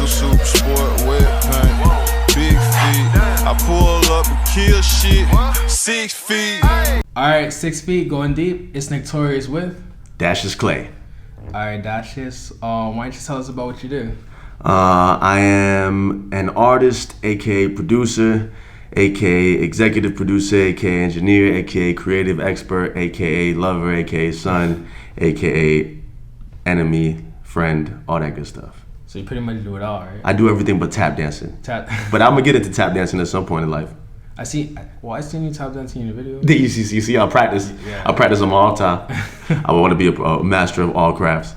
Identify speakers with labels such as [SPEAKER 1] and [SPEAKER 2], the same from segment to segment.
[SPEAKER 1] super sport, wet paint, big feet. I pull up and kill shit, 6 feet.
[SPEAKER 2] Alright, 6 feet, going deep. It's Torius with
[SPEAKER 3] Dashius Clay.
[SPEAKER 2] Alright, Dashius, why don't you tell us about what you do?
[SPEAKER 3] I am an artist, aka producer, aka executive producer, aka engineer, aka creative expert, aka lover, aka son, aka enemy, friend, all that good stuff.
[SPEAKER 2] So you pretty much do it all, right?
[SPEAKER 3] I do everything but tap dancing. But I'm gonna get into tap dancing at some point in life.
[SPEAKER 2] I seen you tap dancing in your video.
[SPEAKER 3] You see, I practice. Yeah. I practice them all the time. I want to be a master of all crafts.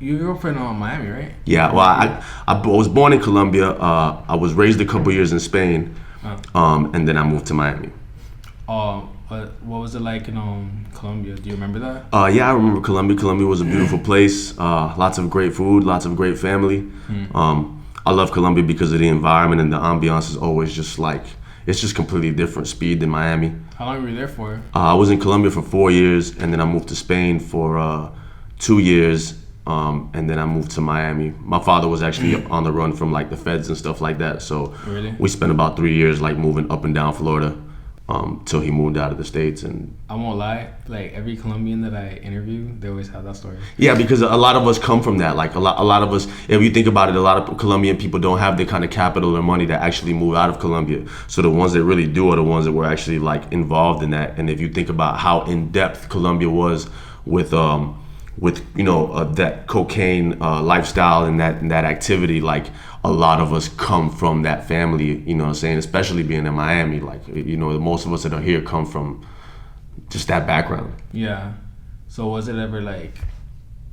[SPEAKER 2] You grew up in Miami, right?
[SPEAKER 3] Yeah, well, I was born in Colombia. I was raised a couple years in Spain, and then I moved to Miami.
[SPEAKER 2] But what was it like in Colombia? Do you remember that?
[SPEAKER 3] Yeah, I remember Colombia. Colombia was a beautiful place. Lots of great food, lots of great family. I love Colombia because of the environment, and the ambiance is always just like, it's just completely different speed than Miami.
[SPEAKER 2] How long were you there for?
[SPEAKER 3] I was in Colombia for 4 years, and then I moved to Spain for 2 years. And then I moved to Miami. My father was actually on the run from like the feds and stuff like that. So we spent about 3 years like moving up and down Florida till he moved out of the States. And
[SPEAKER 2] I won't lie, like every Colombian that I interview, they always have that story.
[SPEAKER 3] Yeah, because a lot of us come from that. Like a lot of us, if you think about it, a lot of Colombian people don't have the kind of capital or money to actually move out of Colombia. So the ones that really do are the ones that were actually like involved in that. And if you think about how in depth Colombia was with that cocaine lifestyle and that activity, like a lot of us come from that family, you know what I'm saying, especially being in Miami, like, you know, most of us that are here come from just that background.
[SPEAKER 2] Yeah. So was it ever like,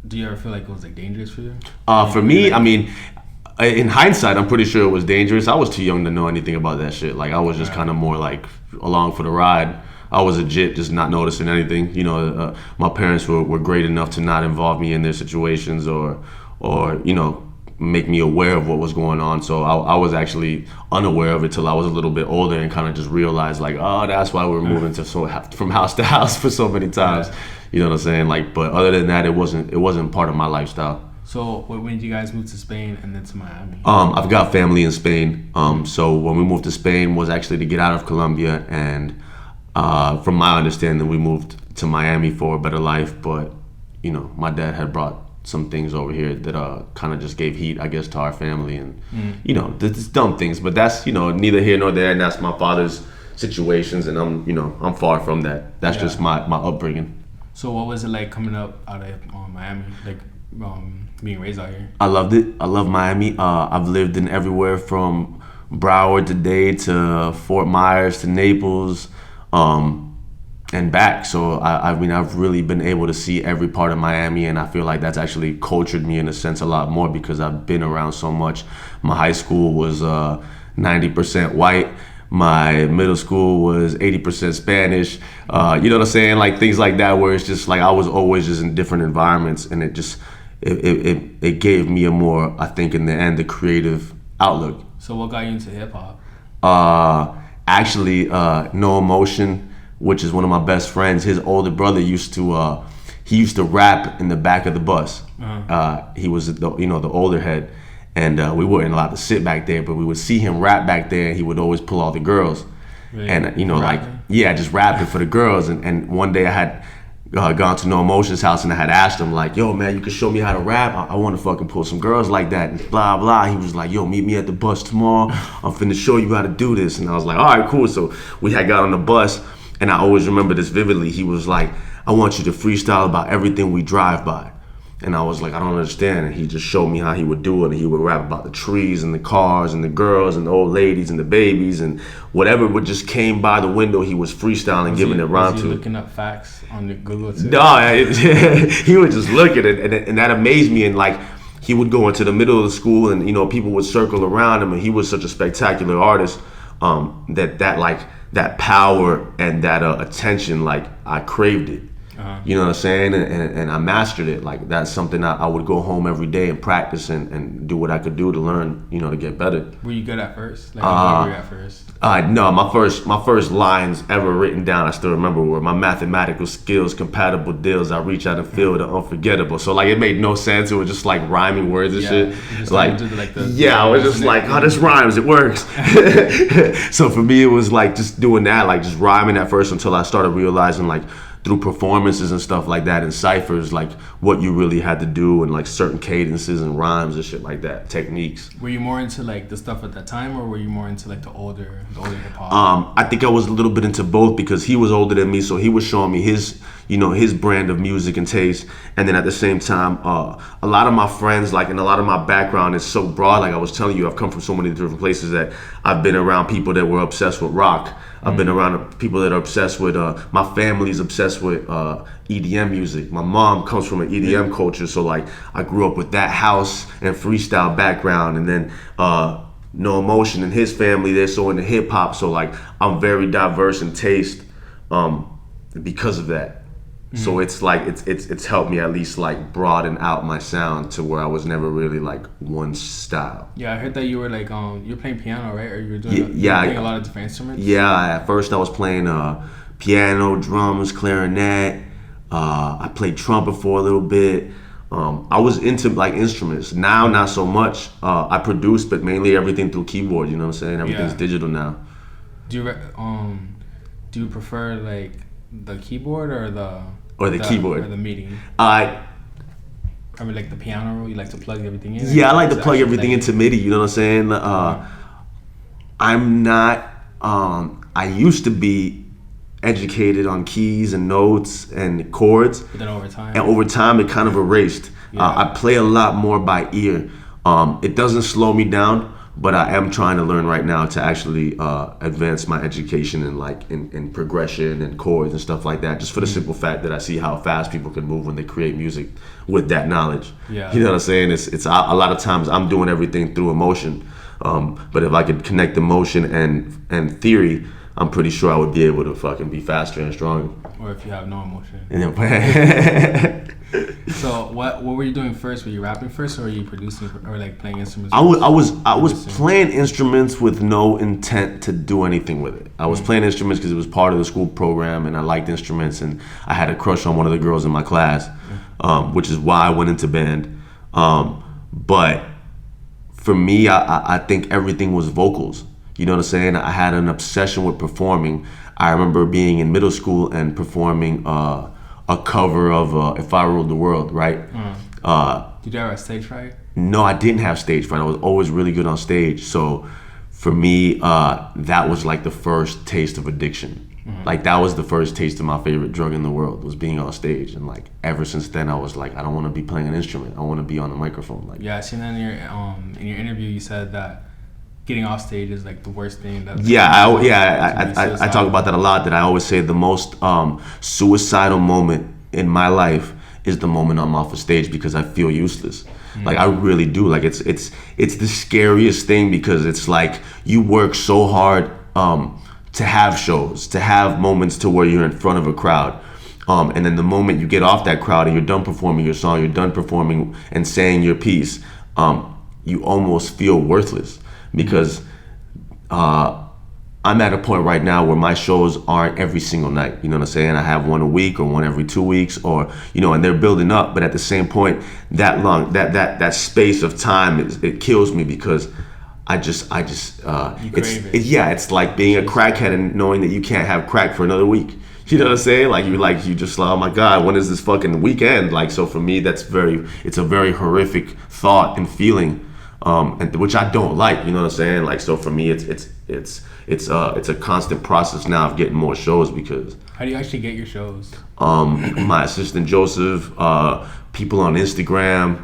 [SPEAKER 2] do you ever feel like it was like dangerous for you?
[SPEAKER 3] For me, I mean, in hindsight, I'm pretty sure it was dangerous. I was too young to know anything about that shit. Like I was just kind of more like along for the ride. I was legit just not noticing anything. You know, my parents were great enough to not involve me in their situations or you know, make me aware of what was going on. So I was actually unaware of it till I was a little bit older and kind of just realized like, oh, that's why we're moving from house to house for so many times. Yeah. You know what I'm saying? Like, but other than that, it wasn't part of my lifestyle.
[SPEAKER 2] So when did you guys move to Spain and then to Miami?
[SPEAKER 3] I've got family in Spain. So when we moved to Spain was actually to get out of Colombia, and from my understanding, we moved to Miami for a better life, but you know, my dad had brought some things over here that kind of just gave heat, I guess, to our family, and you know, this dumb things. But that's, you know, neither here nor there, and that's my father's situations, and I'm far from that. That's just my upbringing.
[SPEAKER 2] So what was it like coming up out of Miami, like being raised out here?
[SPEAKER 3] I loved it. I love Miami. I've lived in everywhere from Broward to Dade to Fort Myers to Naples. And back. So I mean, I've really been able to see every part of Miami, and I feel like that's actually cultured me in a sense a lot more because I've been around so much. My high school was 90% white. My middle school was 80% Spanish. You know what I'm saying? Like things like that, where it's just like I was always just in different environments, and it just it gave me a more, I think, in the end, the creative outlook.
[SPEAKER 2] So what got you into hip hop?
[SPEAKER 3] Actually, No Emotion, which is one of my best friends, his older brother used to rap in the back of the bus. He was the older head, and we weren't allowed to sit back there, but we would see him rap back there, and he would always pull all the girls. Really? And you know, rapping? Just rapping for the girls. And one day I had gone to No Emotion's house, and I had asked him like, yo man, you can show me how to rap? I want to fucking pull some girls like that, and blah blah. He was like, yo, meet me at the bus tomorrow, I'm finna show you how to do this. And I was like, all right, cool. So we had got on the bus, and I always remember this vividly. He was like, I want you to freestyle about everything we drive by. And I was like, I don't understand. And he just showed me how he would do it. And he would rap about the trees and the cars and the girls and the old ladies and the babies and whatever would just came by the window. He was freestyling, giving it rhyme to.
[SPEAKER 2] Was he looking up facts on the Google too?
[SPEAKER 3] No, he would just look at it, and that amazed me. And like, he would go into the middle of the school, and you know, people would circle around him, and he was such a spectacular artist that power and that attention, like I craved it. You know what I'm saying? And I mastered it. Like that's something I would go home every day and practice and do what I could do to learn, you know, to get better.
[SPEAKER 2] Were you good at first? Like what were you at first?
[SPEAKER 3] No, my first lines ever written down, I still remember, were my mathematical skills, compatible deals. I reach out and feel the unforgettable. So like it made no sense. It was just like rhyming words and shit. I was just like, oh, this rhymes. It works. So for me, it was like just doing that, like just rhyming at first until I started realizing like through performances and stuff like that and ciphers, like what you really had to do and like certain cadences and rhymes and shit like that, techniques.
[SPEAKER 2] Were you more into like the stuff at that time, or were you more into like the older hip hop?
[SPEAKER 3] I think I was a little bit into both because he was older than me, so he was showing me his brand of music and taste. And then at the same time, a lot of my friends, like, and a lot of my background is so broad. Like I was telling you, I've come from so many different places that I've been around people that were obsessed with rock. I've been around people that are obsessed with, my family's obsessed with EDM music. My mom comes from an EDM culture, so like I grew up with that house and freestyle background. And then No Emotion and his family, they're so into hip hop. So like I'm very diverse in taste because of that. So it's like it's helped me at least like broaden out my sound to where I was never really like one style.
[SPEAKER 2] Yeah, I heard that you were like you're playing piano, right? Or you were doing playing a lot of different instruments.
[SPEAKER 3] Yeah, at first I was playing piano, drums, clarinet. I played trumpet for a little bit. I was into like instruments. Now not so much. I produce, but mainly everything through keyboard. You know what I'm saying? Everything's digital now.
[SPEAKER 2] Do you prefer like the keyboard or the
[SPEAKER 3] keyboard
[SPEAKER 2] or the MIDI? I mean, like the piano, you like to plug everything in?
[SPEAKER 3] Yeah, I like to plug everything into MIDI, you know what I'm saying? I'm not, I used to be educated on keys and notes and chords.
[SPEAKER 2] But then over time
[SPEAKER 3] it kind of erased. I play a lot more by ear. It doesn't slow me down, but I am trying to learn right now to actually advance my education in progression and chords and stuff like that, just for the simple fact that I see how fast people can move when they create music with that knowledge.
[SPEAKER 2] Yeah.
[SPEAKER 3] You know what I'm saying? It's a lot of times I'm doing everything through emotion, but if I could connect emotion and theory, I'm pretty sure I would be able to fucking be faster and stronger.
[SPEAKER 2] Or if you have no emotion.
[SPEAKER 3] Yeah.
[SPEAKER 2] So what were you doing first? Were you rapping first, or were you producing or like playing instruments?
[SPEAKER 3] I was playing instruments with no intent to do anything with it. I was playing instruments because it was part of the school program, and I liked instruments, and I had a crush on one of the girls in my class, which is why I went into band. But for me, I think everything was vocals. You know what I'm saying? I had an obsession with performing. I remember being in middle school and performing a cover of If I Ruled the World, right?
[SPEAKER 2] Did you ever have stage fright?
[SPEAKER 3] No, I didn't have stage fright. I was always really good on stage. So for me, that was like the first taste of addiction. Like that was the first taste of my favorite drug in the world, was being on stage. And like ever since then, I was like, I don't want to be playing an instrument. I want to be on the microphone. Like,
[SPEAKER 2] yeah, I seen that in your interview. You said that getting off stage is like the worst thing.
[SPEAKER 3] I talk about that a lot. That I always say the most suicidal moment in my life is the moment I'm off a stage, because I feel useless. Like I really do. Like it's the scariest thing, because it's like you work so hard to have shows, to have moments to where you're in front of a crowd. And then the moment you get off that crowd and you're done performing your song, you're done performing and saying your piece, you almost feel worthless. Because I'm at a point right now where my shows aren't every single night. You know what I'm saying? I have one a week or one every 2 weeks, or and they're building up. But at the same point, that space of time it kills me, because it's like being a crackhead and knowing that you can't have crack for another week. You know what I'm saying? You just oh my God, when is this fucking weekend? Like, so for me, it's a very horrific thought and feeling. And which I don't like, you know what I'm saying? Like, so for me, it's a constant process now of getting more shows. Because
[SPEAKER 2] how do you actually get your shows?
[SPEAKER 3] My assistant Joseph, people on Instagram,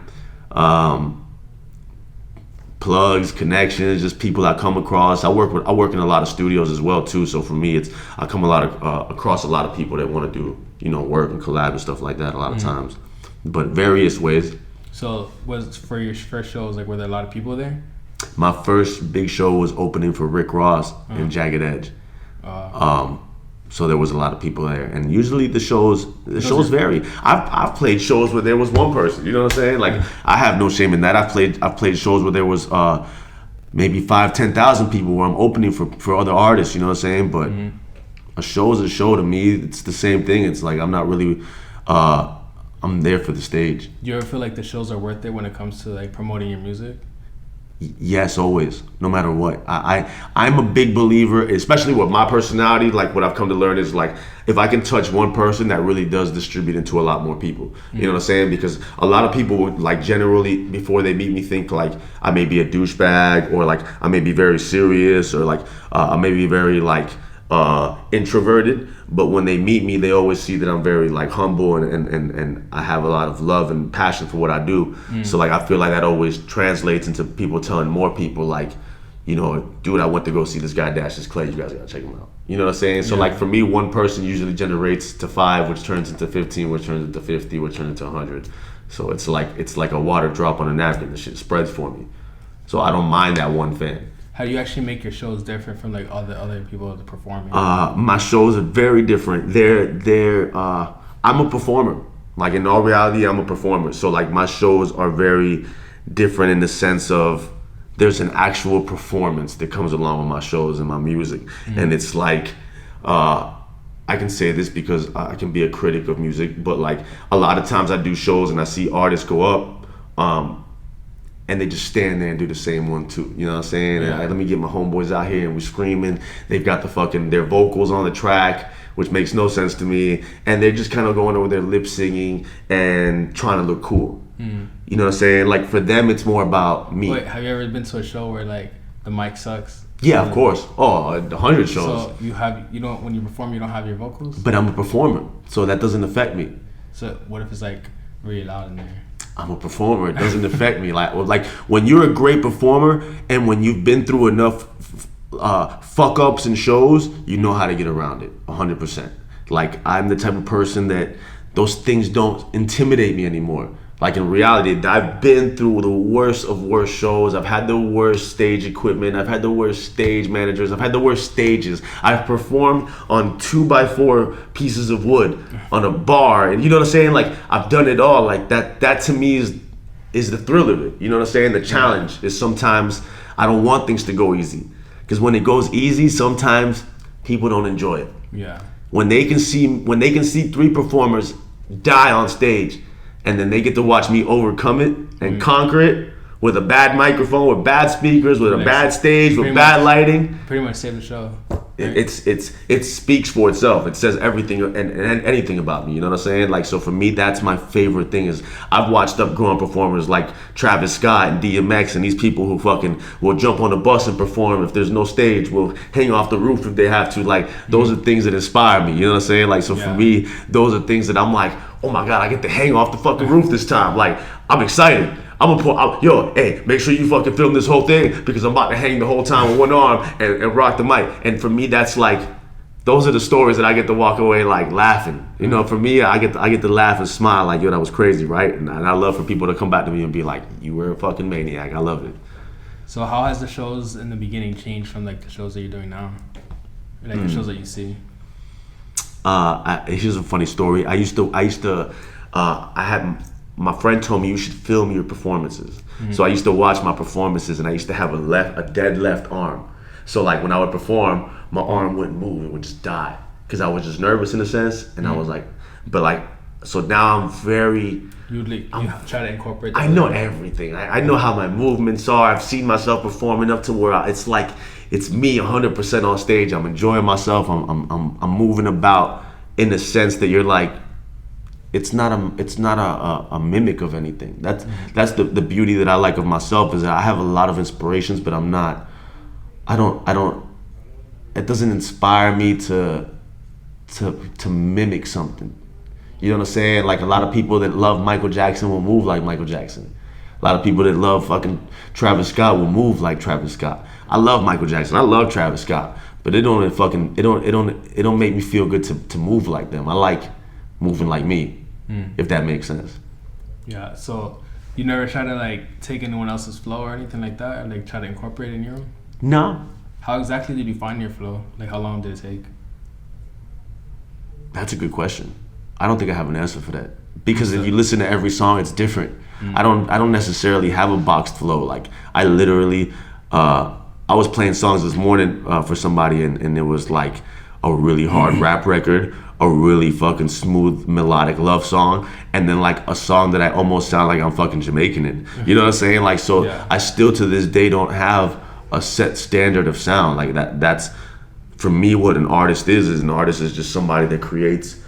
[SPEAKER 3] plugs, connections, just people I come across. I work in a lot of studios as well too. So for me, I come across a lot of people that want to do work and collab and stuff like that a lot of times, but various ways.
[SPEAKER 2] So was for your first shows, like, were there a lot of people there?
[SPEAKER 3] My first big show was opening for Rick Ross and Jagged Edge. So there was a lot of people there, and usually the shows vary. I've played shows where there was one person. You know what I'm saying? Like I have no shame in that. I've played shows where there was maybe 5,000-10,000 people where I'm opening for other artists. You know what I'm saying? But a show is a show to me. It's the same thing. It's like I'm not really. I'm there for the stage.
[SPEAKER 2] Do you ever feel like the shows are worth it when it comes to like promoting your music?
[SPEAKER 3] Yes, always, no matter what. I'm a big believer, especially with my personality. Like what I've come to learn is like if I can touch one person, that really does distribute into a lot more people. You know what I'm saying? Because a lot of people would like generally before they meet me think like I may be a douchebag or like I may be very serious or like I may be very like introverted. But when they meet me, they always see that I'm very like humble and I have a lot of love and passion for what I do. So like I feel like that always translates into people telling more people like, you know, dude, I went to go see this guy Dashius Clay. You guys gotta check him out. You know what I'm saying? So like for me, one person usually generates to 5, which turns into 15, which turns into 50, which turns into 100. So it's like a water drop on a napkin. The shit spreads for me. So I don't mind that one fan.
[SPEAKER 2] How do you actually make your shows different from like all the other people performing?
[SPEAKER 3] My shows are very different. I'm a performer. Like in all reality, I'm a performer. So like my shows are very different in the sense of there's an actual performance that comes along with my shows and my music. And it's like, I can say this because I can be a critic of music, but like a lot of times I do shows and I see artists go up, and they just stand there and do the same one too. You know what I'm saying? And let me get my homeboys out here and we're screaming. They've got their vocals on the track, which makes no sense to me. And they're just kind of going over there lip singing and trying to look cool. You know what I'm saying? Like for them, it's more about me.
[SPEAKER 2] Wait, have you ever been to a show where like the mic sucks?
[SPEAKER 3] Yeah, of course. Oh, 100 shows.
[SPEAKER 2] So when you perform, you don't have your vocals?
[SPEAKER 3] But I'm a performer, so that doesn't affect me.
[SPEAKER 2] So what if it's like really loud in there?
[SPEAKER 3] I'm a performer. It doesn't affect me. Like when you're a great performer and when you've been through enough fuck ups and shows, you know how to get around it. 100%. Like I'm the type of person that those things don't intimidate me anymore. Like in reality, I've been through the worst of worst shows. I've had the worst stage equipment. I've had the worst stage managers. I've had the worst stages. I've performed on 2x4 pieces of wood on a bar. And you know what I'm saying? Like I've done it all. Like that to me is the thrill of it. You know what I'm saying? The challenge is sometimes I don't want things to go easy. Because when it goes easy, sometimes people don't enjoy it.
[SPEAKER 2] Yeah.
[SPEAKER 3] When they can see 3 performers die on stage, and then they get to watch me overcome it and conquer it with a bad microphone, with bad speakers, with a bad stage, with bad lighting.
[SPEAKER 2] Pretty much save the show. Right?
[SPEAKER 3] It speaks for itself. It says everything and anything about me. You know what I'm saying? Like so for me, that's my favorite thing. Is I've watched up growing performers like Travis Scott and DMX and these people who fucking will jump on a bus and perform if there's no stage. Will hang off the roof if they have to. Like those are things that inspire me. You know what I'm saying? Like so for me, those are things that I'm like, oh my God, I get to hang off the fucking roof this time. Like I'm excited. I'm gonna pull out, hey, make sure you fucking film this whole thing because I'm about to hang the whole time with one arm and rock the mic. And for me, that's like, those are the stories that I get to walk away like laughing. You know, for me, I get to laugh and smile like, yo, that was crazy, right? And I love for people to come back to me and be like, you were a fucking maniac. I love it.
[SPEAKER 2] So how has the shows in the beginning changed from like the shows that you're doing now? Like the shows that you see?
[SPEAKER 3] Here's a funny story. My friend told me you should film your performances. So I used to watch my performances and I used to have a dead left arm. So like when I would perform, my arm wouldn't move, it would just die. Cause I was just nervous in a sense. And I was like, but like, so now I'm very...
[SPEAKER 2] You try to incorporate that.
[SPEAKER 3] I know everything. I know how my movements are. I've seen myself perform enough to where it's like, it's me 100% on stage. I'm enjoying myself. I'm moving about in the sense that you're like, it's not a mimic of anything. That's the beauty that I like of myself is that I have a lot of inspirations, but it doesn't inspire me to mimic something. You know what I'm saying? Like a lot of people that love Michael Jackson will move like Michael Jackson. A lot of people that love fucking Travis Scott will move like Travis Scott. I love Michael Jackson. I love Travis Scott, but it don't make me feel good to move like them. I like moving like me, if that makes sense.
[SPEAKER 2] Yeah. So you never try to like take anyone else's flow or anything like that, or like try to incorporate it in your own?
[SPEAKER 3] No.
[SPEAKER 2] How exactly did you find your flow? Like how long did it take?
[SPEAKER 3] That's a good question. I don't think I have an answer for that. Because if you listen to every song, it's different. I don't necessarily have a boxed flow. Like, I literally, I was playing songs this morning for somebody, and it was like a really hard rap record, a really fucking smooth melodic love song, and then like a song that I almost sound like I'm fucking Jamaican in. You know what I'm saying? Like, so I still to this day don't have a set standard of sound. Like that's for me what an artist is an artist is just somebody that creates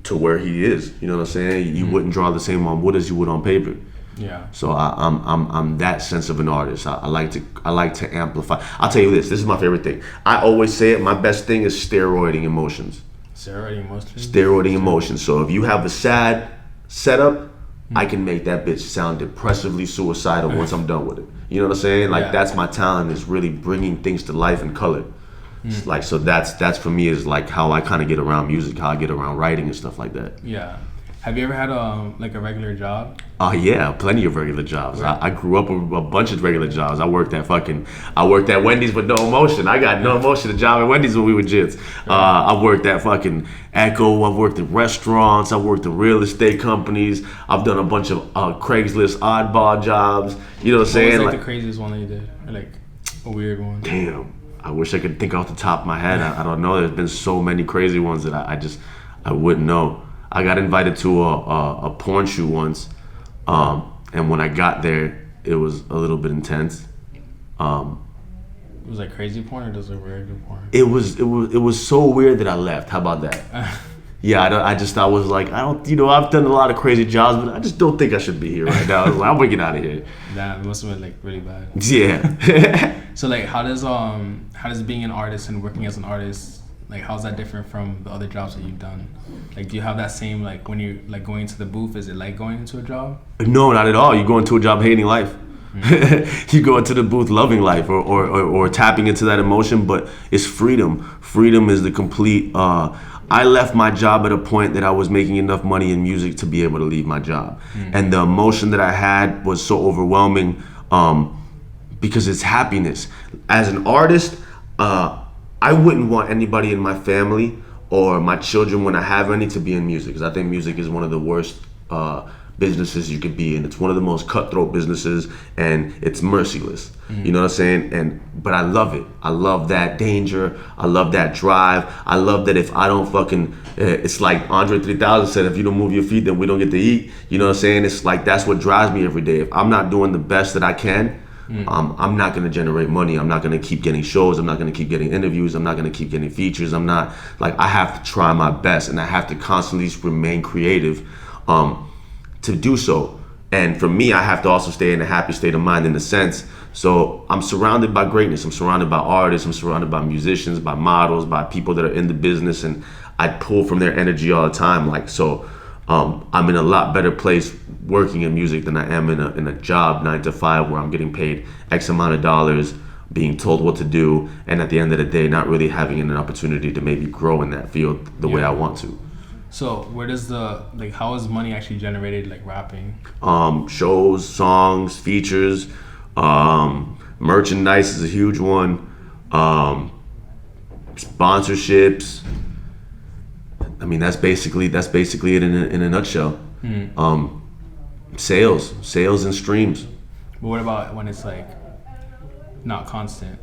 [SPEAKER 3] to where he is. You know what I'm saying? You wouldn't draw the same on wood as you would on paper.
[SPEAKER 2] Yeah.
[SPEAKER 3] So I'm that sense of an artist. I like to amplify. I'll tell you this. This is my favorite thing. I always say it. My best thing is steroiding emotions. Steroiding emotions. So if you have a sad setup, I can make that bitch sound depressively suicidal once I'm done with it. You know what I'm saying? Like that's my talent, is really bringing things to life and color. Like, so that's for me is like how I kind of get around music, how I get around writing and stuff like that.
[SPEAKER 2] Yeah. Have you ever had like a regular job?
[SPEAKER 3] Yeah, plenty of regular jobs. I grew up with a bunch of regular jobs. I worked at Wendy's with no emotion. I got no emotion. A job at Wendy's when we were kids. I worked at fucking Echo. I've worked in restaurants. I've worked in real estate companies. I've done a bunch of Craigslist oddball jobs. You know what I'm saying?
[SPEAKER 2] What was like the craziest one that you did? Or like a weird one?
[SPEAKER 3] Damn. I wish I could think off the top of my head. I don't know. There's been so many crazy ones that I wouldn't know. I got invited to a porn shoot once, and when I got there, it was a little bit intense.
[SPEAKER 2] It was like crazy porn, or just like regular porn?
[SPEAKER 3] It was so weird that I left. How about that? Yeah, I was like, I've done a lot of crazy jobs, but I just don't think I should be here right now. I was like, I'm gonna get out of here.
[SPEAKER 2] That must have been like really bad.
[SPEAKER 3] Yeah.
[SPEAKER 2] So like, how does being an artist and working as an artist, like, how's that different from the other jobs that you've done? Like, do you have that same, like, when you're like going into the booth, is it like going into a job?
[SPEAKER 3] No, not at all. You go into a job hating life. You go into the booth loving life, or tapping into that emotion, but it's freedom. Freedom is the complete. I left my job at a point that I was making enough money in music to be able to leave my job, and the emotion that I had was so overwhelming, because it's happiness. As an artist, I wouldn't want anybody in my family or my children, when I have any, to be in music, because I think music is one of the worst businesses you could be in. It's one of the most cutthroat businesses, and it's merciless. You know what I'm saying? But I love it. I love that danger. I love that drive. I love that if I don't fucking, it's like Andre 3000 said, if you don't move your feet, then we don't get to eat. You know what I'm saying? It's like, that's what drives me every day. If I'm not doing the best that I can, I'm not going to generate money. I'm not going to keep getting shows. I'm not going to keep getting interviews. I'm not going to keep getting features. I'm not, like, I have to try my best, and I have to constantly remain creative to do so. And for me, I have to also stay in a happy state of mind, in a sense. So I'm surrounded by greatness. I'm surrounded by artists. I'm surrounded by musicians, by models, by people that are in the business, and I pull from their energy all the time. Like, so I'm in a lot better place working in music than I am in a job 9 to 5 where I'm getting paid X amount of dollars, being told what to do, and at the end of the day, not really having an opportunity to maybe grow in that field the way I want to.
[SPEAKER 2] So where does how is money actually generated, like rapping?
[SPEAKER 3] Shows, songs, features, merchandise is a huge one, sponsorships. I mean, that's basically it in a nutshell. Sales and streams.
[SPEAKER 2] But what about when it's like not constant?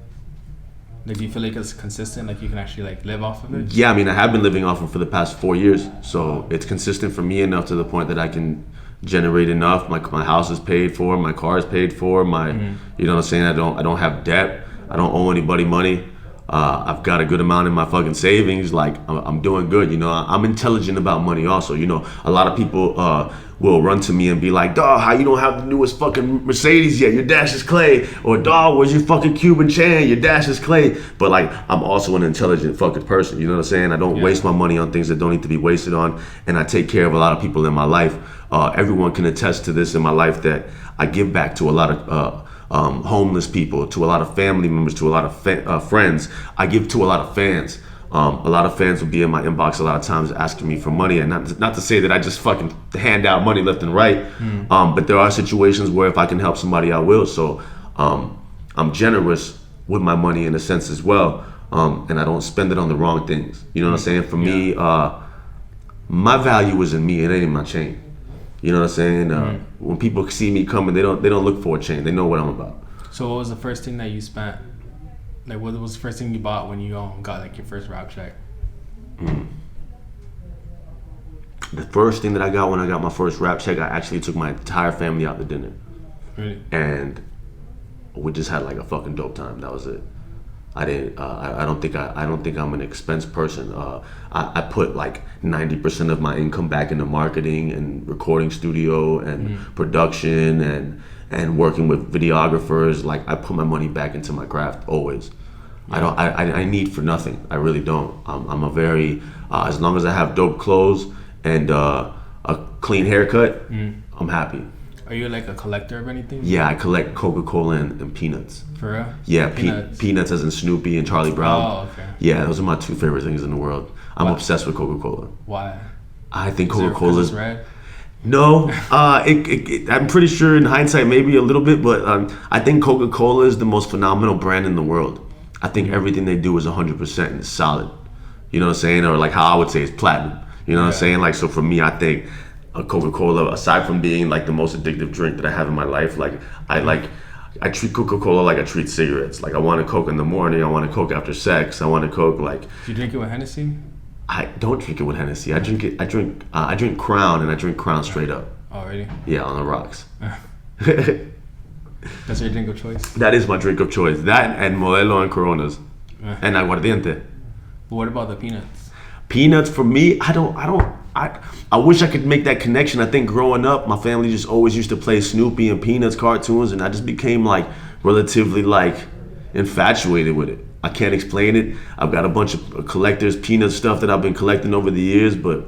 [SPEAKER 2] Like, do you feel like it's consistent? Like, you can actually like live off of it?
[SPEAKER 3] Yeah, I mean, I have been living off it for the past 4 years, so it's consistent for me enough to the point that I can generate enough. My house is paid for, my car is paid for, you know what I'm saying? I don't have debt. I don't owe anybody money. I've got a good amount in my fucking savings. Like, I'm doing good. You know, I'm intelligent about money also. You know, a lot of people will run to me and be like, dawg, how you don't have the newest fucking Mercedes yet? You're Dashius Clay. Or, dawg, where's your fucking Cuban chain? You're Dashius Clay. But, like, I'm also an intelligent fucking person. You know what I'm saying? I don't waste my money on things that don't need to be wasted on. And I take care of a lot of people in my life. Everyone can attest to this in my life, that I give back to a lot of homeless people, to a lot of family members, to a lot of friends. I give to a lot of fans. A lot of fans will be in my inbox a lot of times asking me for money, and not to say that I just fucking hand out money left and right, but there are situations where if I can help somebody, I will. So I'm generous with my money in a sense as well. and I don't spend it on the wrong things. You know what I'm saying? For me, my value is in me. It ain't in my chain. You know what I'm saying? When people see me coming, they don't look for a chain. They know what I'm about.
[SPEAKER 2] So what was the first thing that you spent? Like, what was the first thing you bought when you got like your first rap check?
[SPEAKER 3] The first thing that I got when I got my first rap check, I actually took my entire family out to dinner.
[SPEAKER 2] Really?
[SPEAKER 3] And we just had like a fucking dope time. That was it. I didn't. I don't think I'm an expense person. I put like 90% of my income back into marketing and recording studio and production and working with videographers. Like, I put my money back into my craft always. Yeah. I need for nothing. I really don't. I'm a very as long as I have dope clothes and a clean haircut, I'm happy.
[SPEAKER 2] Are you like a collector of anything?
[SPEAKER 3] Yeah, I collect Coca-Cola and peanuts.
[SPEAKER 2] For real?
[SPEAKER 3] Yeah, peanuts as in Snoopy and Charlie Brown.
[SPEAKER 2] Oh, okay.
[SPEAKER 3] Yeah, those are my two favorite things in the world. I'm obsessed with Coca-Cola.
[SPEAKER 2] Why?
[SPEAKER 3] I think Coca-Cola's
[SPEAKER 2] red?
[SPEAKER 3] No, I'm pretty sure in hindsight maybe a little bit, but I think Coca-Cola is the most phenomenal brand in the world. I think everything they do is 100% and it's solid. You know what I'm saying? Or like how I would say it's platinum. You know what I'm saying? Like, so for me, I think a Coca-Cola, aside from being like the most addictive drink that I have in my life, like I treat Coca-Cola like I treat cigarettes. Like, I want a Coke in the morning, I want a Coke after sex, I want a Coke like.
[SPEAKER 2] Do you drink it with Hennessy?
[SPEAKER 3] I don't drink it with Hennessy. I drink Crown, and I drink Crown straight up.
[SPEAKER 2] Oh, really?
[SPEAKER 3] Yeah, on the rocks.
[SPEAKER 2] That's your drink of choice?
[SPEAKER 3] That is my drink of choice. That and Modelo and Coronas. And aguardiente.
[SPEAKER 2] But what about the peanuts?
[SPEAKER 3] Peanuts, for me, I wish I could make that connection. I think growing up, my family just always used to play Snoopy and Peanuts cartoons, and I just became like relatively like infatuated with it. I can't explain it. I've got a bunch of collectors Peanut stuff that I've been collecting over the years, but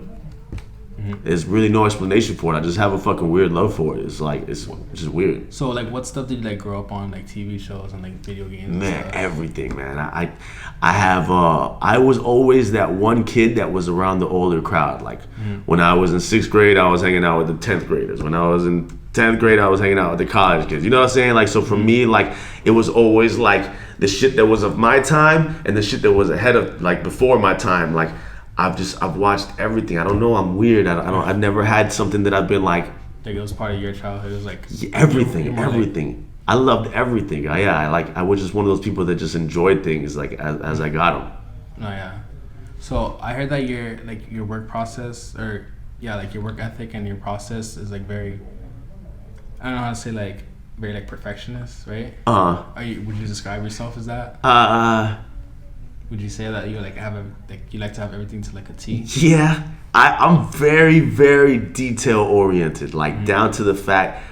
[SPEAKER 3] there's really no explanation for it. I just have a fucking weird love for it. It's like, it's just weird.
[SPEAKER 2] So like, what stuff did you like grow up on, like TV shows and like video games?
[SPEAKER 3] Man, everything, man. I was always that one kid that was around the older crowd. Like when I was in 6th grade, I was hanging out with the 10th graders. When I was in 10th grade, I was hanging out with the college kids. You know what I'm saying? Like, so for me, like, it was always like the shit that was of my time and the shit that was ahead of, like, before my time. Like, I've watched everything. I don't know. I'm weird. I've never had something that I've been like
[SPEAKER 2] it was part of your childhood. It was like
[SPEAKER 3] everything. I loved everything. I was just one of those people that just enjoyed things like as I got them.
[SPEAKER 2] Oh yeah. So I heard that your work process like your work ethic and your process is like very, I don't know how to say, like very like perfectionist, right? Would you describe yourself as that? Would you say that you like you like to have everything to like a T?
[SPEAKER 3] Yeah, I'm very, very detail oriented, like down to the fact.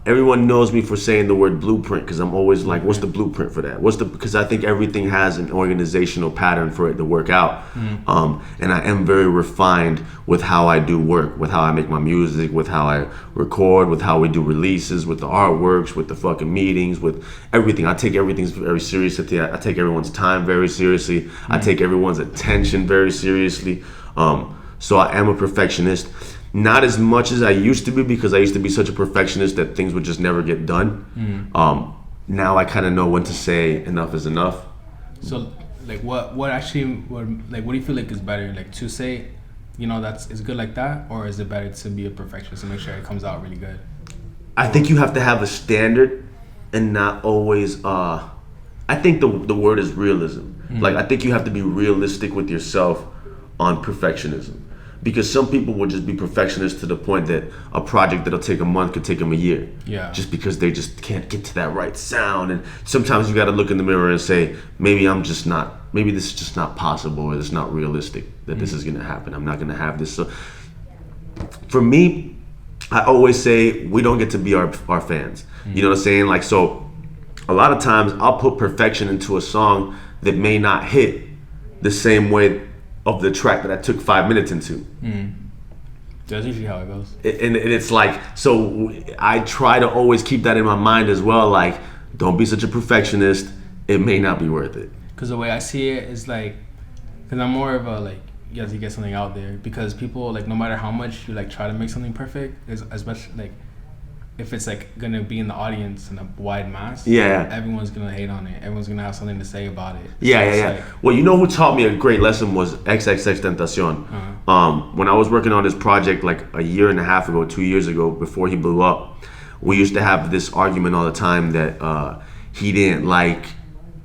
[SPEAKER 3] Everyone knows me for saying the word blueprint because I'm always like, what's the blueprint for that? Because I think everything has an organizational pattern for it to work out. And I am very refined with how I do work, with how I make my music, with how I record, with how we do releases, with the artworks, with the fucking meetings, with everything. I take everything very seriously. I take everyone's time very seriously. I take everyone's attention very seriously. So I am a perfectionist. Not as much as I used to be because I used to be such a perfectionist that things would just never get done. Now I kind of know when to say enough is enough.
[SPEAKER 2] So like what do you feel like is better? Like to say, it's good like that, or is it better to be a perfectionist and make sure it comes out really good?
[SPEAKER 3] I think you have to have a standard and not always I think the word is realism. Like, I think you have to be realistic with yourself on perfectionism. Because some people will just be perfectionists to the point that a project that'll take a month could take them a year. Yeah. Just because they just can't get to that right sound. And sometimes you got to look in the mirror and say, maybe this is just not possible, or it's not realistic that this is going to happen. I'm not going to have this. So for me, I always say we don't get to be our fans. You know what I'm saying? Like, so a lot of times I'll put perfection into a song that may not hit the same way of the track that I took 5 minutes into.
[SPEAKER 2] That's usually how it goes.
[SPEAKER 3] And it's like, so I try to always keep that in my mind as well. Like, don't be such a perfectionist. It may not be worth it.
[SPEAKER 2] Because the way I see it is like, because I'm more of a like, you have to get something out there. Because people, like, no matter how much you like try to make something perfect, especially like, if it's like gonna be in the audience in a wide mass, everyone's gonna hate on it. Everyone's gonna have something to say about it.
[SPEAKER 3] Like, well, you know who taught me a great lesson was XXXtentacion. When I was working on this project like a year and a half ago, 2 years ago, before he blew up, we used to have this argument all the time that he didn't like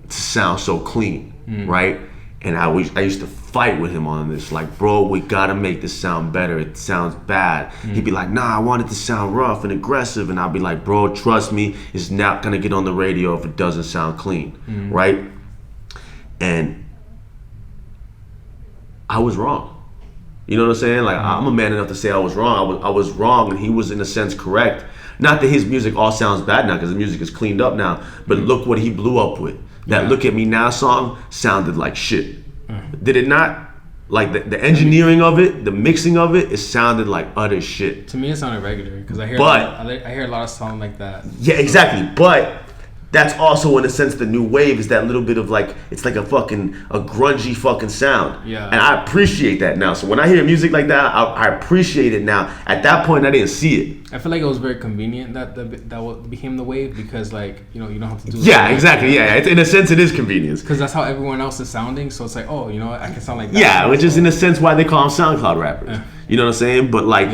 [SPEAKER 3] to sound so clean, right? And I used to fight with him on this, like, bro, we gotta make this sound better. It sounds bad. He'd be like, nah, I want it to sound rough and aggressive. And I'd be like, bro, trust me, it's not gonna get on the radio if it doesn't sound clean, right? And I was wrong. You know what I'm saying? Like, I'm a man enough to say I was wrong. I was wrong, and he was, in a sense, correct. Not that his music all sounds bad now, because the music is cleaned up now, but look what he blew up with. That Look At Me Now song sounded like shit. Did it not? Like the engineering of it, the mixing of it, it sounded like utter shit.
[SPEAKER 2] To me, it sounded regular because I hear a lot of songs like that.
[SPEAKER 3] Yeah, exactly. But that's also, in a sense, the new wave is that little bit of like, it's like a grungy fucking sound.
[SPEAKER 2] Yeah.
[SPEAKER 3] And I appreciate that now. So when I hear music like that, I appreciate it now. At that point, I didn't see it.
[SPEAKER 2] I feel like it was very convenient that became the wave because, like, you know, you don't have to do.
[SPEAKER 3] Yeah, exactly. Yeah, in a sense, it is convenience.
[SPEAKER 2] Because that's how everyone else is sounding. So it's like, oh, you know what, I can sound like that.
[SPEAKER 3] Yeah, which is in a sense why they call them SoundCloud rappers.
[SPEAKER 2] Yeah.
[SPEAKER 3] You know what I'm saying? But like,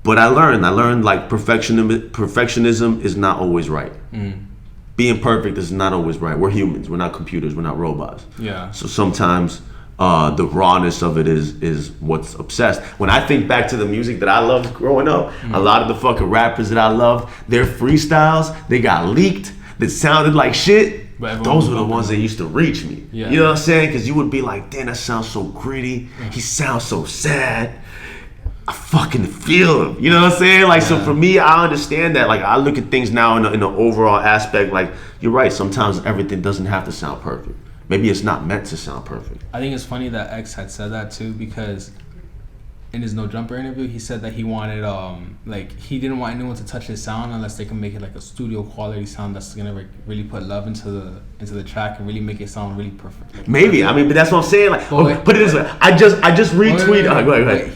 [SPEAKER 3] but I learned like perfectionism is not always right. Being perfect is not always right. We're humans. We're not computers. We're not robots.
[SPEAKER 2] Yeah.
[SPEAKER 3] So sometimes the rawness of it is what's obsessed. When I think back to the music that I loved growing up, a lot of the fucking rappers that I loved, their freestyles, they got leaked, that sounded like shit. Those were the ones that used to reach me.
[SPEAKER 2] Yeah.
[SPEAKER 3] You know what I'm saying? Because you would be like, damn, that sounds so gritty. He sounds so sad. I fucking feel him. You know what I'm saying? Like, so for me, I understand that. Like, I look at things now in the overall aspect. Like, you're right. Sometimes everything doesn't have to sound perfect. Maybe it's not meant to sound perfect.
[SPEAKER 2] I think it's funny that X had said that too, because in his No Jumper interview, he said that he wanted, like, he didn't want anyone to touch his sound unless they can make it like a studio quality sound that's gonna like really put love into the track and really make it sound really perfect. Like,
[SPEAKER 3] maybe. I mean, but that's what I'm saying. Like, put it this way. I just retweeted. Go ahead.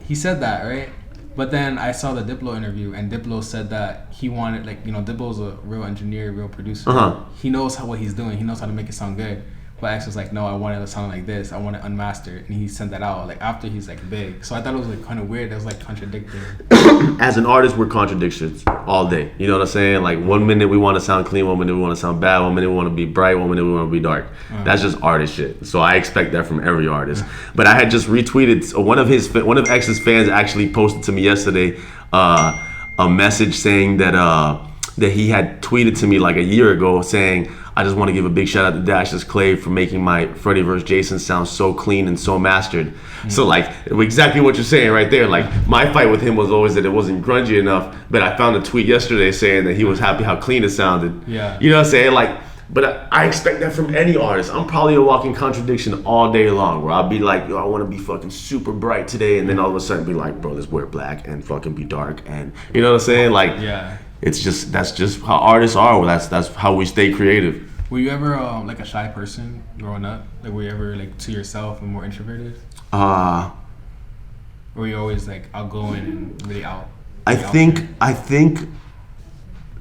[SPEAKER 2] He said that, right? But then I saw the Diplo interview, and Diplo said that he wanted, like, you know, Diplo's a real engineer, real producer. He knows what he's doing. He knows how to make it sound good. But X was like, no, I want it to sound like this. I want it unmastered. And he sent that out, like, after he's, like, big. So I thought it was, like, kind of weird. That was, like, contradicting.
[SPEAKER 3] As an artist, we're contradictions all day. You know what I'm saying? Like, 1 minute we want to sound clean, 1 minute we want to sound bad, 1 minute we want to be bright, 1 minute we want to be dark. That's just artist shit. So I expect that from every artist. But I had just retweeted, one of X's fans actually posted to me yesterday a message saying that he had tweeted to me like a year ago saying, I just want to give a big shout out to Dashius Clay for making my Freddie vs. Jason sound so clean and so mastered. So like, exactly what you're saying right there. Like, my fight with him was always that it wasn't grungy enough, but I found a tweet yesterday saying that he was happy how clean it sounded.
[SPEAKER 2] Yeah.
[SPEAKER 3] You know what I'm saying? Like, but I expect that from any artist. I'm probably a walking contradiction all day long, where I'll be like, yo, I want to be fucking super bright today, and then all of a sudden be like, bro, let's wear black and fucking be dark, and you know what I'm saying? Like, that's just how artists are. That's how we stay creative.
[SPEAKER 2] Were you ever like a shy person growing up? Like, were you ever like to yourself and more introverted? Or were you always like outgoing and really out?
[SPEAKER 3] I think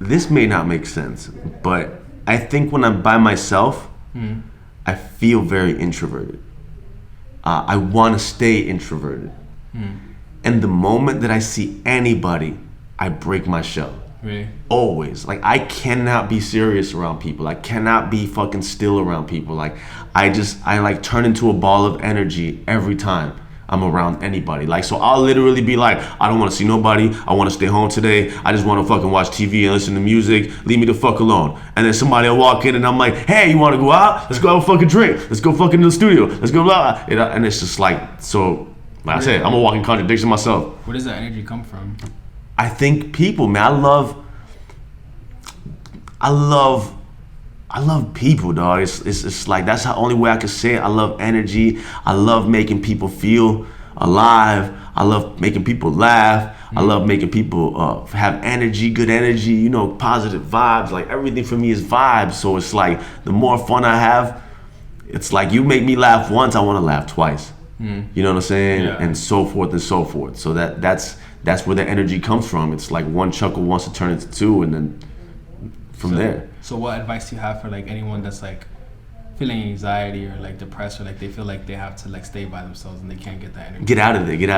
[SPEAKER 3] this may not make sense, but I think when I'm by myself, I feel very introverted. I want to stay introverted. And the moment that I see anybody, I break my shell.
[SPEAKER 2] Really?
[SPEAKER 3] Always. Like, I cannot be serious around people. I cannot be fucking still around people. Like, I like turn into a ball of energy every time I'm around anybody. Like, so I'll literally be like, I don't want to see nobody. I want to stay home today. I just want to fucking watch TV and listen to music. Leave me the fuck alone. And then somebody will walk in and I'm like, hey, you want to go out? Let's go have a fucking drink. Let's go fucking to the studio. Let's go blah. And it's just like, so like I said, I'm a walking contradiction myself.
[SPEAKER 2] Where does that energy come from?
[SPEAKER 3] I think people, man. I love people, dog. It's like, that's the only way I can say it. I love energy. I love making people feel alive. I love making people laugh. I love making people have energy, good energy, you know, positive vibes. Like, everything for me is vibes. So it's like, the more fun I have, it's like, you make me laugh once, I want to laugh twice. You know what I'm saying?
[SPEAKER 2] Yeah.
[SPEAKER 3] And so forth and so forth. So that's that's where the energy comes from. It's like one chuckle wants to turn into two, and then from there.
[SPEAKER 2] So what advice do you have for like anyone that's like feeling anxiety or like depressed, or like they feel like they have to like stay by themselves and they can't get that energy?
[SPEAKER 3] Get out of there. Get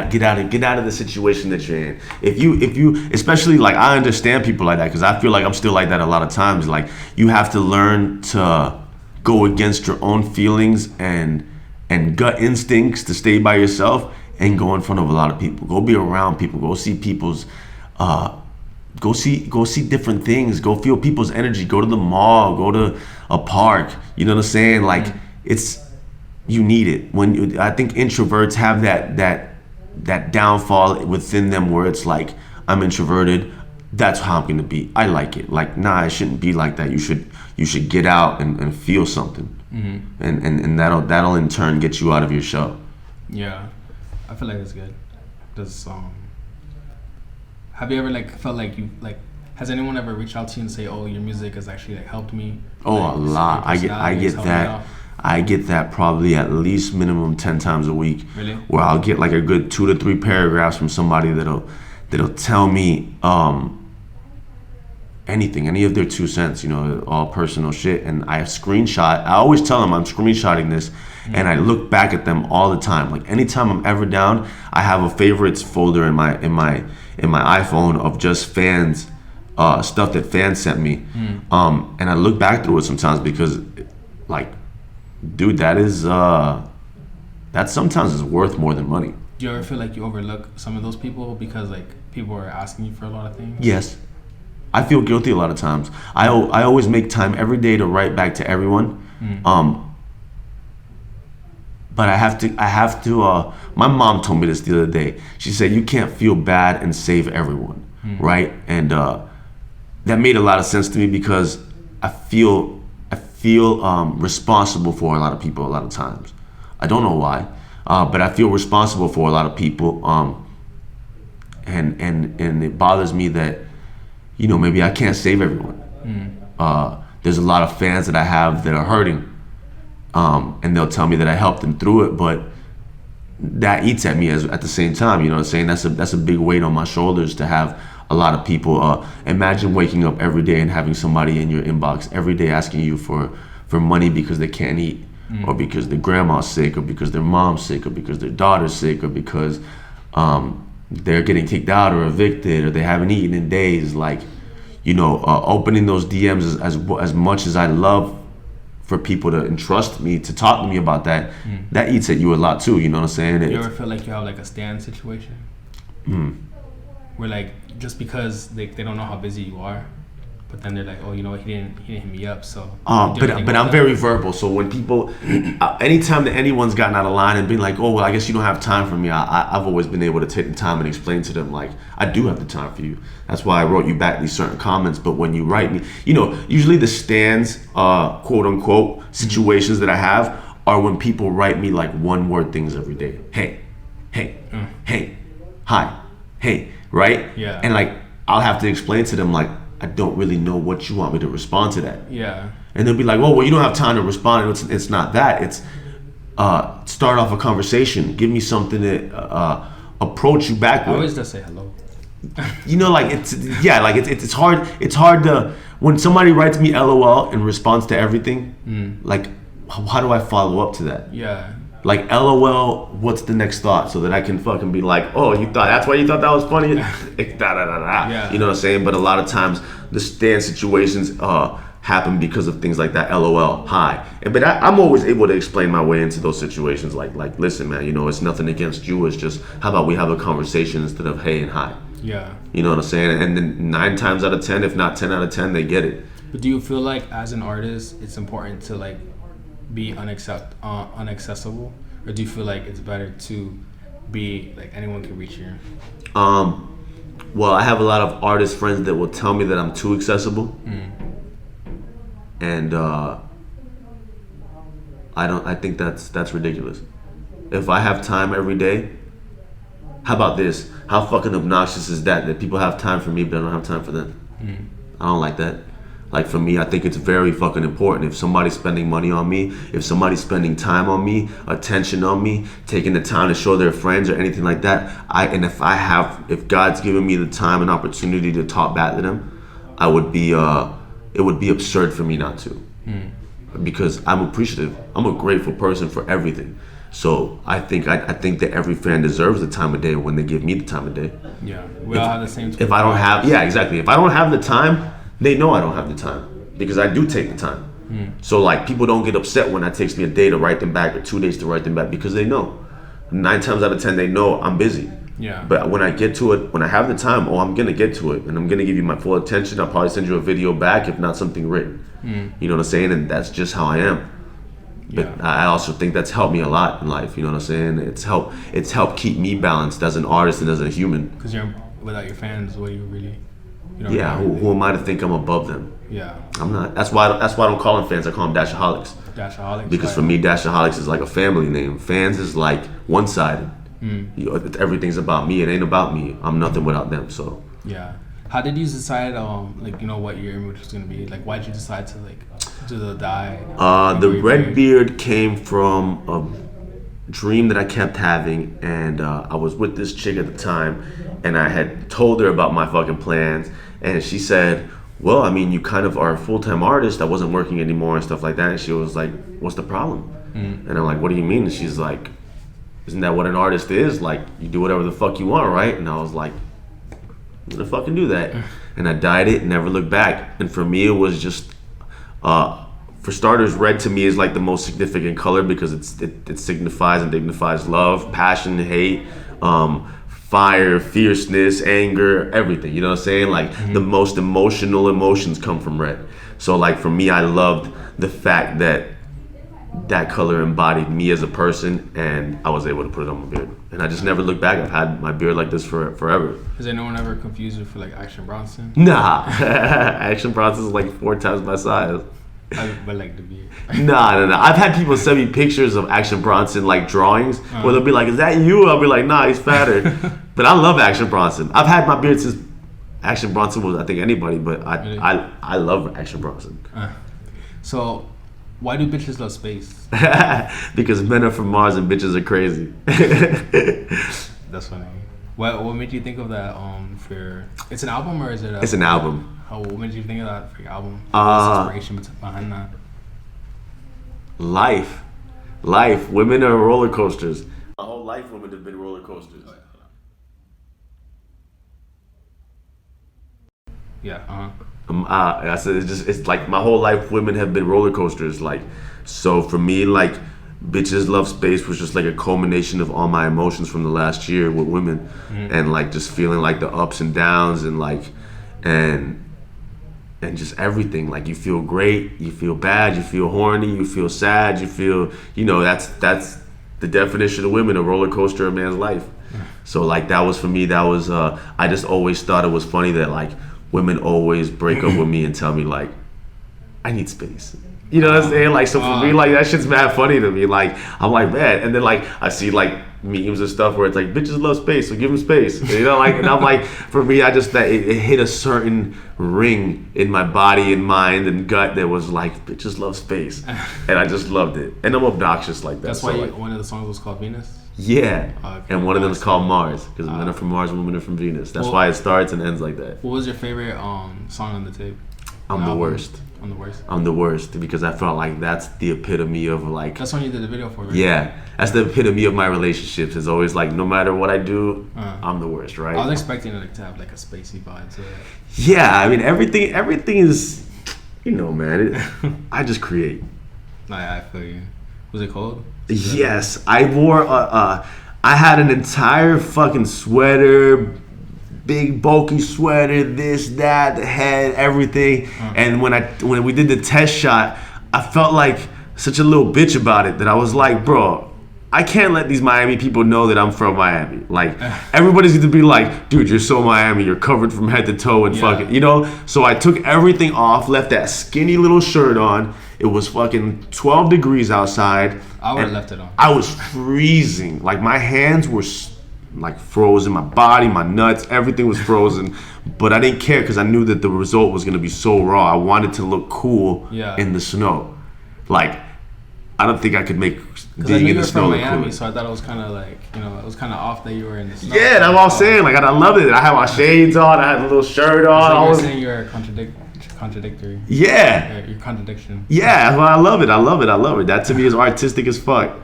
[SPEAKER 3] out of the situation that you're in. If you, especially like, I understand people like that, because I feel like I'm still like that a lot of times. Like, you have to learn to go against your own feelings and gut instincts to stay by yourself and go in front of a lot of people. Go be around people. Go see people's. Go see different things. Go feel people's energy. Go to the mall. Go to a park. You know what I'm saying? Like, you need it. I think introverts have that downfall within them where it's like, I'm introverted. That's how I'm gonna be. I like it. Like, nah, it shouldn't be like that. You should get out and feel something, and that'll in turn get you out of your shell.
[SPEAKER 2] Yeah, I feel like that's good. Have you ever like felt like you like? Has anyone ever reached out to you and say, "Oh, your music has actually like helped me"?
[SPEAKER 3] Oh,
[SPEAKER 2] like,
[SPEAKER 3] a lot. I get that. I get that probably at least minimum 10 times a week.
[SPEAKER 2] Really?
[SPEAKER 3] Where I'll get like a good 2 to 3 paragraphs from somebody that'll tell me anything, any of their 2 cents, all personal shit, and I always tell them I'm screenshotting this, and I look back at them all the time. Like, anytime I'm ever down, I have a favorites folder in my iPhone of just fans, stuff that fans sent me, and I look back through it sometimes because, like, dude, that sometimes is worth more than money.
[SPEAKER 2] Do you ever feel like you overlook some of those people because like people are asking you for a lot of things?
[SPEAKER 3] Yes. I feel guilty a lot of times. I always make time every day to write back to everyone. But I have to, my mom told me this the other day. She said, you can't feel bad and save everyone, right? And that made a lot of sense to me because I feel responsible for a lot of people a lot of times. I don't know why, but I feel responsible for a lot of people. And it bothers me that, maybe I can't save everyone. There's a lot of fans that I have that are hurting, and they'll tell me that I helped them through it, but that eats at me at the same time. You know what I'm saying? That's a big weight on my shoulders to have a lot of people. Imagine waking up every day and having somebody in your inbox every day asking you for money because they can't eat, or because their grandma's sick, or because their mom's sick, or because their daughter's sick, or because they're getting kicked out or evicted, or they haven't eaten in days. Like, opening those DMs as much as I love for people to entrust me to talk to me about that, that eats at you a lot too. You know what I'm saying?
[SPEAKER 2] You ever feel like you have like a stand situation? Where like, just because they don't know how busy you are, but then they're like, oh, he didn't hit me up, so.
[SPEAKER 3] But I'm very verbal, so when people, anytime that anyone's gotten out of line and been like, oh, well, I guess you don't have time for me, I've always been able to take the time and explain to them, like, I do have the time for you. That's why I wrote you back these certain comments. But when you write me, usually the stands, quote unquote, situations that I have are when people write me like 1-word things every day. Hey, hi, hey, right?
[SPEAKER 2] Yeah.
[SPEAKER 3] And like, I'll have to explain to them, like, I don't really know what you want me to respond to that.
[SPEAKER 2] Yeah.
[SPEAKER 3] And they'll be like, well, you don't have time to respond. It's not that. It's start off a conversation. Give me something to approach you back with.
[SPEAKER 2] I always just say hello.
[SPEAKER 3] It's hard. It's hard to, when somebody writes me LOL in response to everything, like, how do I follow up to that?
[SPEAKER 2] Yeah.
[SPEAKER 3] Like, LOL, what's the next thought? So that I can fucking be like, oh, that's why you thought that was funny?
[SPEAKER 2] Yeah.
[SPEAKER 3] You know what I'm saying? But a lot of times the stand situations happen because of things like that. LOL, hi. But I'm always able to explain my way into those situations. Like, listen, man, it's nothing against you. It's just, how about we have a conversation instead of hey and hi?
[SPEAKER 2] Yeah.
[SPEAKER 3] You know what I'm saying? And then 9 times out of 10, if not 10 out of 10, they get it.
[SPEAKER 2] But do you feel like as an artist, it's important to like be unaccessible, or do you feel like it's better to be like anyone can reach you?
[SPEAKER 3] Well, I have a lot of artist friends that will tell me that I'm too accessible, and I think that's ridiculous. If I have time every day, how about this? How fucking obnoxious is that people have time for me but I don't have time for them? I don't like that. Like for me, I think it's very fucking important. If somebody's spending money on me, if somebody's spending time on me, attention on me, taking the time to show their friends or anything like that, if God's given me the time and opportunity to talk back to them, it would be absurd for me not to. Because I'm appreciative. I'm a grateful person for everything. So I think that every fan deserves the time of day when they give me the time of day.
[SPEAKER 2] Yeah, we all have the same.
[SPEAKER 3] If I don't have, exactly. If I don't have the time, they know I don't have the time because I do take the time. So like people don't get upset when it takes me a day to write them back or 2 days to write them back because they know. 9 times out of 10 they know I'm busy.
[SPEAKER 2] Yeah.
[SPEAKER 3] But when I get to it, when I have the time, I'm gonna get to it and I'm gonna give you my full attention. I'll probably send you a video back, if not something written. You know what I'm saying? And that's just how I am. But I also think that's helped me a lot in life. You know what I'm saying? It's helped keep me balanced as an artist and as a human.
[SPEAKER 2] Because without your fans, what do you really?
[SPEAKER 3] Who am I to think I'm above them?
[SPEAKER 2] Yeah. I'm
[SPEAKER 3] not. That's why I don't call them fans. I call them Dashaholics.
[SPEAKER 2] Dashaholics.
[SPEAKER 3] Because for me, Dashaholics is like a family name. Fans is like one-sided. Everything's about me. It ain't about me. I'm nothing without them. So.
[SPEAKER 2] Yeah. How did you decide, what your image was gonna be? Like, why did you decide to do the dye?
[SPEAKER 3] The red beard came from a dream that I kept having, and I was with this chick at the time, and I had told her about my fucking plans, and she said, well, I mean, you kind of are a full-time artist. I wasn't working anymore and stuff like that. And she was like, what's the problem? And I'm like, what do you mean? And she's like, isn't that what an artist is? Like, you do whatever the fuck you want, right? And I was like, I'm gonna fucking do that. And I dyed it and never looked back. And for me, it was just, for starters, red to me is like the most significant color because it signifies and dignifies love, passion, hate, fire, fierceness, anger, everything. You know what I'm saying? Like the most emotional emotions come from red. So like for me, I loved the fact that color embodied me as a person, and I was able to put it on my beard. And I just never looked back. I've had my beard like this forever.
[SPEAKER 2] Has anyone ever confused you for like Action Bronson?
[SPEAKER 3] Nah. Action Bronson is like 4 times my size.
[SPEAKER 2] But like the beard.
[SPEAKER 3] Nah. I've had people send me pictures of Action Bronson like drawings where they'll be like, is that you? I'll be like, nah, he's fatter. But I love Action Bronson. I've had my beard since Action Bronson was, I think, anybody, but I love Action Bronson.
[SPEAKER 2] So why do bitches love space?
[SPEAKER 3] Because men are from Mars and bitches are crazy.
[SPEAKER 2] That's funny. What made you think of that? It's an album or is it?
[SPEAKER 3] It's an album.
[SPEAKER 2] What made you think of that for your album? What's the inspiration behind that?
[SPEAKER 3] Life. Women are roller coasters. My whole life, women have been roller coasters.
[SPEAKER 2] Yeah.
[SPEAKER 3] I said it's like my whole life women have been roller coasters. Like, so for me, like, Bitches Love Space was just like a culmination of all my emotions from the last year with women, and like just feeling like the ups and downs and like and just everything. Like you feel great, you feel bad, you feel horny, you feel sad, you feel, that's the definition of women, a roller coaster of a man's life. So like that was for me. That was I just always thought it was funny that like women always break up with me and tell me like, I need space. You know what I'm saying? Like, so for me, like, that shit's mad funny to me. Like, I'm like, man. And then like, I see like memes and stuff where it's like, bitches love space, so give them space. You know, like, and I'm like, for me, I just, that it hit a certain ring in my body and mind and gut that was like, bitches love space. And I just loved it. And I'm obnoxious like that.
[SPEAKER 2] That's why one of the songs was called Venus?
[SPEAKER 3] Yeah. Okay. And one of them is called Mars, because men are from Mars and women are from Venus. That's why it starts and ends like that.
[SPEAKER 2] What was your favorite song on the tape?
[SPEAKER 3] I'm the worst.
[SPEAKER 2] I'm the worst?
[SPEAKER 3] I'm the worst, because I felt like that's the epitome of like...
[SPEAKER 2] That's when you did the video for, right?
[SPEAKER 3] Yeah. That's the epitome of my relationships. It's always like, no matter what I do, I'm the worst, right?
[SPEAKER 2] I was expecting it to have like a spacey vibe to it.
[SPEAKER 3] Yeah, I mean, everything is, man, I just create.
[SPEAKER 2] I feel you. Was it cold?
[SPEAKER 3] Yes. I wore, I had an entire fucking sweater, big bulky sweater, this, that, the head, everything. And when we did the test shot, I felt like such a little bitch about it that I was like, bro, I can't let these Miami people know that I'm from Miami. Like, everybody's going to be like, dude, you're so Miami, you're covered from head to toe and fucking, So I took everything off, left that skinny little shirt on. It was fucking 12 degrees outside.
[SPEAKER 2] I would have left it on.
[SPEAKER 3] I was freezing. Like, my hands were like frozen. My body, my nuts, everything was frozen. But I didn't care because I knew that the result was gonna be so raw. I wanted to look cool in the snow. Like, I don't think I could make being in the snow look cool.
[SPEAKER 2] Miami, so I thought it was kind of like, you know, it was kind of off that you were in the snow.
[SPEAKER 3] Yeah, that's what I'm saying. Like, I loved it. I had my shades on. I had a little shirt on.
[SPEAKER 2] So you're saying you're contradictory.
[SPEAKER 3] Yeah.
[SPEAKER 2] Your contradiction.
[SPEAKER 3] Yeah, well, I love it. I love it. I love it. That to me is artistic as fuck.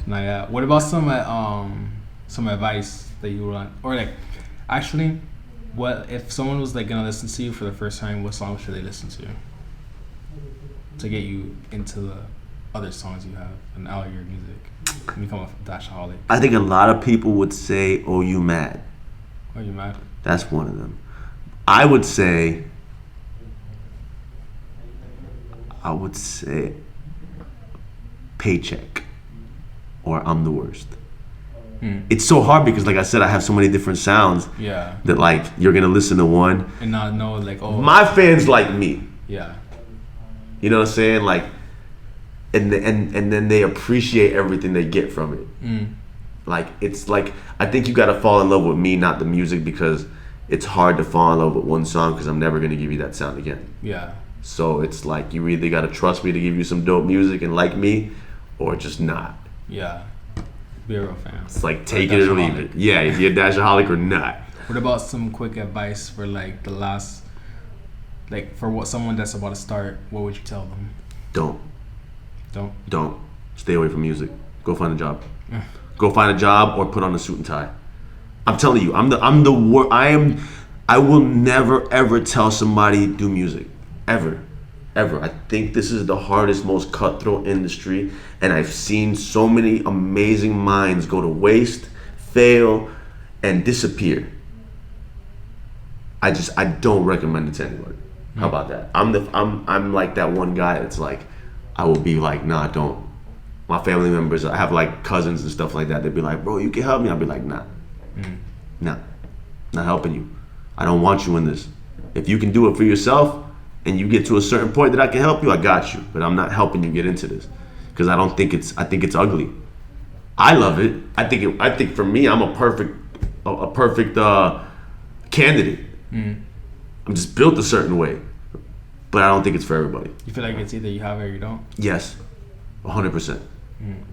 [SPEAKER 2] Nah, yeah. What about some advice that you want, or like, actually, what if someone was like gonna listen to you for the first time? What song should they listen to get you into the other songs you have and out of your music and become a Dashaholic?
[SPEAKER 3] I think a lot of people would say, "Oh, you mad?"
[SPEAKER 2] Oh, you mad?
[SPEAKER 3] That's one of them. I would say Paycheck or I'm the Worst. It's so hard because, like I said, I have so many different sounds.
[SPEAKER 2] Yeah.
[SPEAKER 3] That like you're gonna listen to one
[SPEAKER 2] and not know like, oh,
[SPEAKER 3] my fans like me.
[SPEAKER 2] Yeah.
[SPEAKER 3] You know what I'm saying? Like, and then they appreciate everything they get from it. Like, it's like, I think you gotta fall in love with me, not the music, because it's hard to fall in love with one song because I'm never gonna give you that sound again.
[SPEAKER 2] Yeah.
[SPEAKER 3] So it's like you either gotta trust me to give you some dope music and like me, or just not.
[SPEAKER 2] Yeah. Be a real fan.
[SPEAKER 3] It's like take it or leave it. Yeah, if you're a Dashaholic or not.
[SPEAKER 2] What about some quick advice for like the last, like for what someone that's about to start? What would you tell them?
[SPEAKER 3] Don't stay away from music. Go find a job. Go find a job or put on a suit and tie. I'm telling you, I will never ever tell somebody do music, ever. I think this is the hardest, most cutthroat industry, and I've seen so many amazing minds go to waste, fail, and disappear. I don't recommend it to anybody. How about that? I'm like that one guy that's like, I will be like, nah, don't. My family members, I have like cousins and stuff like that. They'd be like, bro, you can help me. I'll be like, nah, not helping you. I don't want you in this. If you can do it for yourself, and you get to a certain point that I can help you, I got you. But I'm not helping you get into this because I think it's ugly. I love it. I think for me, I'm a perfect candidate. I'm just built a certain way, but I don't think it's for everybody.
[SPEAKER 2] You feel like it's either you have it or you don't?
[SPEAKER 3] Yes, 100%.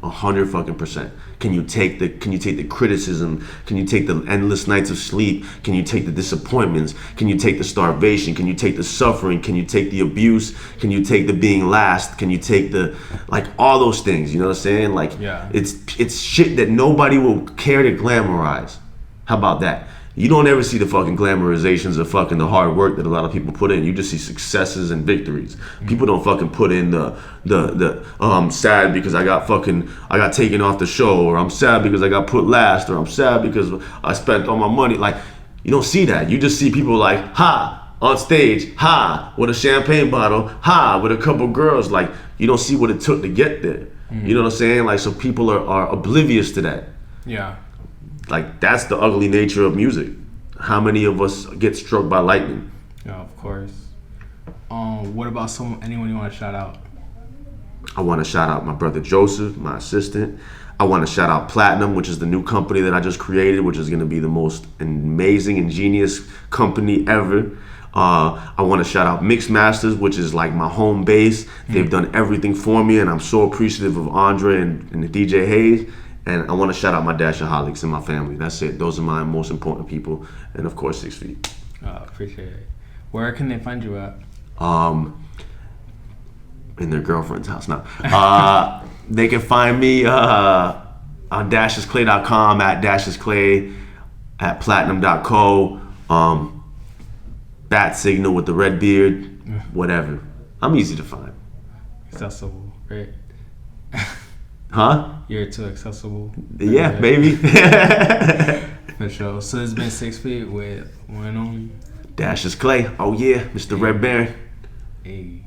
[SPEAKER 3] 100%. Can you take the criticism? Can you take the endless nights of sleep? Can you take the disappointments? Can you take the starvation? Can you take the suffering? Can you take the abuse? Can you take the being last? Can you take the, like, all those things? You know what I'm saying? Like, it's shit that nobody will care to glamorize. How about that? You don't ever see the fucking glamorizations of fucking the hard work that a lot of people put in. You just see successes and victories. People don't fucking put in the oh, I'm sad because I got taken off the show, or I'm sad because I got put last, or I'm sad because I spent all my money. Like, you don't see that. You just see people like, ha, on stage, ha, with a champagne bottle, ha, with a couple girls. Like, you don't see what it took to get there. You know what I'm saying? Like, so people are oblivious to that.
[SPEAKER 2] Yeah.
[SPEAKER 3] Like, that's the ugly nature of music. How many of us get struck by lightning?
[SPEAKER 2] Yeah, of course. What about anyone you want to shout out?
[SPEAKER 3] I want to shout out my brother Joseph, my assistant. I want to shout out Platinum, which is the new company that I just created, which is going to be the most amazing, ingenious company ever. I want to shout out Mix Masters, which is like my home base. They've done everything for me, and I'm so appreciative of Andre and the DJ Hayes. And I want to shout out my Dashaholics and my family. That's it. Those are my most important people. And of course, 6 Feet.
[SPEAKER 2] Appreciate it. Where can they find you at?
[SPEAKER 3] In their girlfriend's house now. They can find me on DashiusClay.com, at DashiusClay, at Platinum.co, Bat Signal with the red beard, whatever. I'm easy to find.
[SPEAKER 2] Accessible, right?
[SPEAKER 3] Huh?
[SPEAKER 2] You're too accessible.
[SPEAKER 3] Yeah, baby.
[SPEAKER 2] For sure. So it's been 6 Feet with one and only
[SPEAKER 3] Dashius Clay. Oh yeah, Mr. Red Baron.
[SPEAKER 2] Hey.